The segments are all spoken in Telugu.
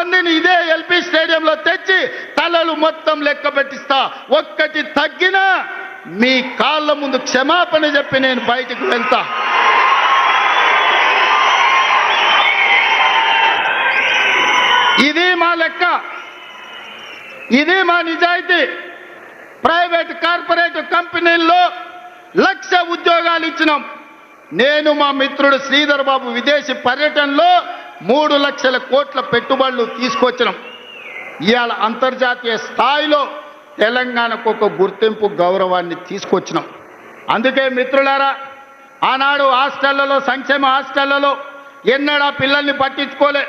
మందిని ఇదే ఎల్పీ స్టేడియంలో తెచ్చి తలలు మొత్తం లెక్క పెట్టిస్తా. ఒక్కటి తగ్గినా మీ కాళ్ళ ముందు క్షమాపణ చెప్పి నేను బయటికి వెళ్తా. ఇది మా లెక్క, ఇది మా నిజాయితీ. ప్రైవేట్ కార్పొరేట్ కంపెనీల్లో 1,00,000 ఉద్యోగాలు ఇచ్చినాం. నేను మా మిత్రుడు శ్రీధర్ బాబు విదేశీ పర్యటనలో 3 లక్షల కోట్ల పెట్టుబడులు తీసుకొచ్చినాం. ఇవాళ అంతర్జాతీయ స్థాయిలో తెలంగాణకు ఒక గుర్తింపు గౌరవాన్ని తీసుకొచ్చినాం. అందుకే మిత్రులారా, ఆనాడు హాస్టళ్లలో సంక్షేమ హాస్టళ్లలో ఎన్నడా పిల్లల్ని పట్టించుకోలే.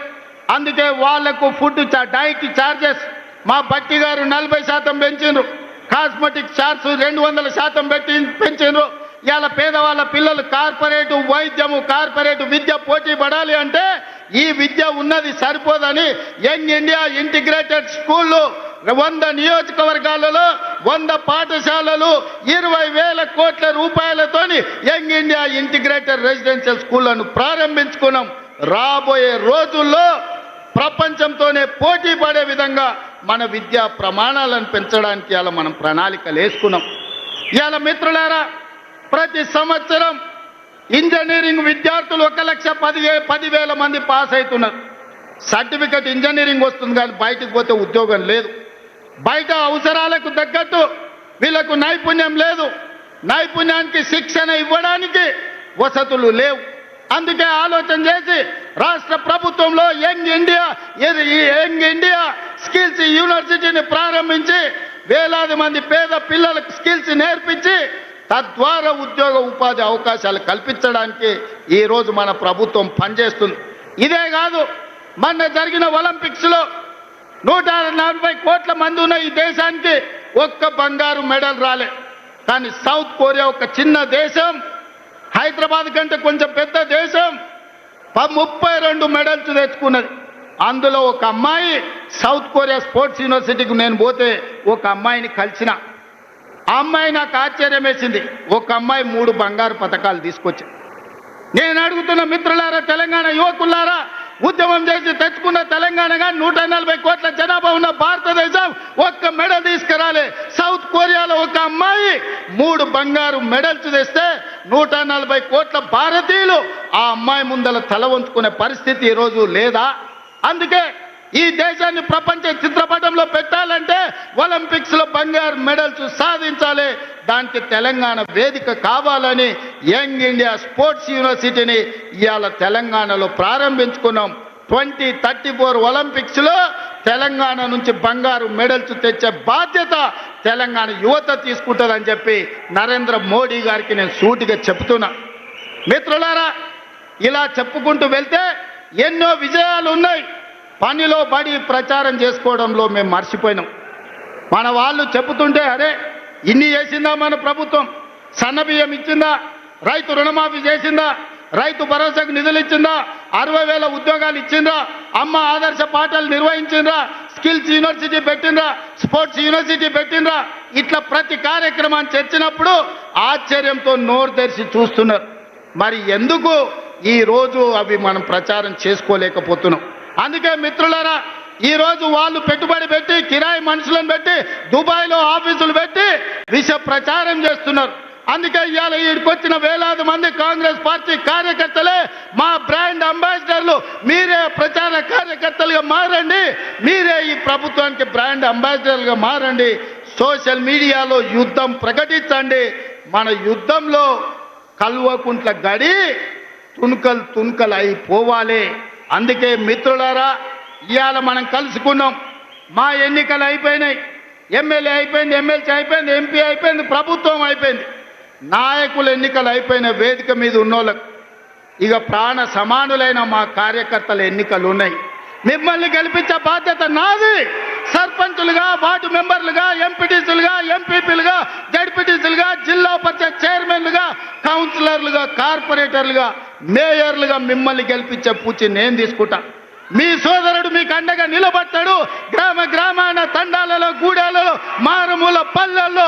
అందుకే వాళ్లకు ఫుడ్ డైట్ ఛార్జెస్ మా బట్టి గారు 40% పెంచిండ్రు. Cosmetic charge 200% పెంచిండ్రు. ఇవాళ పేదవాళ్ళ పిల్లలు కార్పొరేట్ వైద్యము కార్పొరేట్ విద్య పోటీ పడాలి అంటే ఈ విద్య ఉన్నది సరిపోదని యంగ్ ఇండియా ఇంటిగ్రేటెడ్ స్కూళ్ళు 100 నియోజకవర్గాలలో 100 పాఠశాలలు 20,000 కోట్ల రూపాయలతోని యంగ్ ఇండియా ఇంటిగ్రేటెడ్ రెసిడెన్షియల్ స్కూళ్లను ప్రారంభించుకున్నాం. రాబోయే రోజుల్లో ప్రపంచంతోనే పోటీ పడే విధంగా మన విద్యా ప్రమాణాలను పెంచడానికి ఇలా మనం ప్రణాళికలు వేసుకున్నాం. ఇలా మిత్రులారా, ప్రతి సంవత్సరం ఇంజనీరింగ్ విద్యార్థులు 1,10,000 మంది పాస్ అవుతున్నారు. సర్టిఫికెట్ ఇంజనీరింగ్ వస్తుంది కానీ బయటకు పోతే ఉద్యోగం లేదు. బయట అవసరాలకు తగ్గట్టు వీళ్ళకు నైపుణ్యం లేదు. నైపుణ్యానికి శిక్షణ ఇవ్వడానికి వసతులు లేవు. అందుకే ఆలోచన చేసి రాష్ట్ర ప్రభుత్వంలో యంగ్ ఇండియా స్కిల్స్ యూనివర్సిటీని ప్రారంభించి వేలాది మంది పేద పిల్లలకు స్కిల్స్ నేర్పించి తద్వారా ఉద్యోగ ఉపాధి అవకాశాలు కల్పించడానికి ఈరోజు మన ప్రభుత్వం పనిచేస్తుంది. ఇదే కాదు, మొన్న జరిగిన ఒలింపిక్స్లో 140 కోట్ల మంది ఉన్న ఈ దేశానికి ఒక్క బంగారు మెడల్ రాలే. కానీ సౌత్ కొరియా ఒక చిన్న దేశం, హైదరాబాద్ కంటే కొంచెం పెద్ద దేశం, 32 మెడల్స్ తెచ్చుకున్నది. అందులో ఒక అమ్మాయి సౌత్ కొరియా స్పోర్ట్స్ యూనివర్సిటీకి నేను పోతే ఒక అమ్మాయిని కలిసిన. ఆ అమ్మాయి నాకు ఆశ్చర్యం వేసింది. ఒక అమ్మాయి 3 బంగారు పథకాలు తీసుకొచ్చింది. నేను అడుగుతున్న మిత్రులారా, తెలంగాణ యువకులారా, ఉద్యమం చేసి తెచ్చుకున్న తెలంగాణగా 140 కోట్ల జనాభా ఉన్న భారతదేశం ఒక్క మెడల్ తీసుకురాలే. సౌత్ కొరియాలో ఒక అమ్మాయి 3 బంగారు మెడల్స్ తెస్తే 140 కోట్ల భారతీయులు ఆ అమ్మాయి ముందల తల వంచుకునే పరిస్థితి ఈరోజు లేదా? అందుకే ఈ దేశాన్ని ప్రపంచ చిత్రపటంలో పెట్టాలంటే ఒలింపిక్స్ లో బంగారు మెడల్స్ సాధించాలి. దానికి తెలంగాణ వేదిక కావాలని యంగ్ ఇండియా స్పోర్ట్స్ యూనివర్సిటీని ఇవాళ తెలంగాణలో ప్రారంభించుకున్నాం. 2034 ఒలింపిక్స్ లో తెలంగాణ నుంచి బంగారు మెడల్స్ తెచ్చే బాధ్యత తెలంగాణ యువత తీసుకుంటుందని చెప్పి నరేంద్ర మోడీ గారికి నేను సూటిగా చెప్తున్నా. మిత్రులారా, ఇలా చెప్పుకుంటూ వెళ్తే ఎన్నో విజయాలు ఉన్నాయి. పనిలో పడి ప్రచారం చేసుకోవడంలో మేము మర్చిపోయినాం. మన వాళ్ళు చెబుతుంటే అరే ఇన్ని చేసిందా మన ప్రభుత్వం, సన్నబియ్యం ఇచ్చిందా, రైతు రుణమాఫీ చేసిందా, రైతు భరోసాకు నిధులు ఇచ్చిందా, 60,000 ఉద్యోగాలు ఇచ్చిందా, అమ్మ ఆదర్శ పాఠాలు నిర్వహించిందా, స్కిల్స్ యూనివర్సిటీ పెట్టిండ్రా, స్పోర్ట్స్ యూనివర్సిటీ పెట్టిండ్రా, ఇట్లా ప్రతి కార్యక్రమాన్ని చర్చినప్పుడు ఆశ్చర్యంతో నోరు తెరిచి చూస్తున్నారు. మరి ఎందుకు ఈ రోజు అవి మనం ప్రచారం చేసుకోలేకపోతున్నాం? అందుకే మిత్రులారా, ఈరోజు వాళ్ళు పెట్టుబడి పెట్టి కిరాయి మనుషులను పెట్టి దుబాయ్లో ఆఫీసులు పెట్టి విష ప్రచారం చేస్తున్నారు. అందుకే ఇవాళ ఈడికొచ్చిన వేలాది మంది కాంగ్రెస్ పార్టీ కార్యకర్తలే మా బ్రాండ్ అంబాసిడర్లు. మీరే ప్రచార కార్యకర్తలుగా మారండి, మీరే ఈ ప్రభుత్వానికి బ్రాండ్ అంబాసిడర్లుగా మారండి. సోషల్ మీడియాలో యుద్ధం ప్రకటించండి. మన యుద్ధంలో కల్వకుంట్ల గడి తుణుకలు అయిపోవాలి. అందుకే మిత్రులారా, ఇవాళ మనం కలుసుకున్నాం. మా ఎన్నికలు అయిపోయినాయి, ఎమ్మెల్యే అయిపోయింది, ఎమ్మెల్సీ అయిపోయింది, ఎంపీ అయిపోయింది, ప్రభుత్వం అయిపోయింది. నాయకుల ఎన్నికలు అయిపోయిన వేదిక మీద ఉన్నోళ్ళకు ఇక ప్రాణ సమానులైన మా కార్యకర్తల ఎన్నికలు ఉన్నాయి. మిమ్మల్ని గెలిపించే బాధ్యత నాది. సర్పంచులుగా, వార్డు మెంబర్లుగా, ఎంపీటీసీలుగా, ఎంపీపీలుగా, జడ్పీటీసీలుగా, జిల్లా పరిషత్ చైర్మన్లుగా, కౌన్సిలర్లుగా, కార్పొరేటర్లుగా, మేయర్లుగా మిమ్మల్ని గెలిపించే పూచి నేను తీసుకుంటా. మీ సోదరుడు మీకు అండగా నిలబడతాడు. గ్రామాన తండాలలో, గూడాలలో, మారుమూల పల్లెల్లో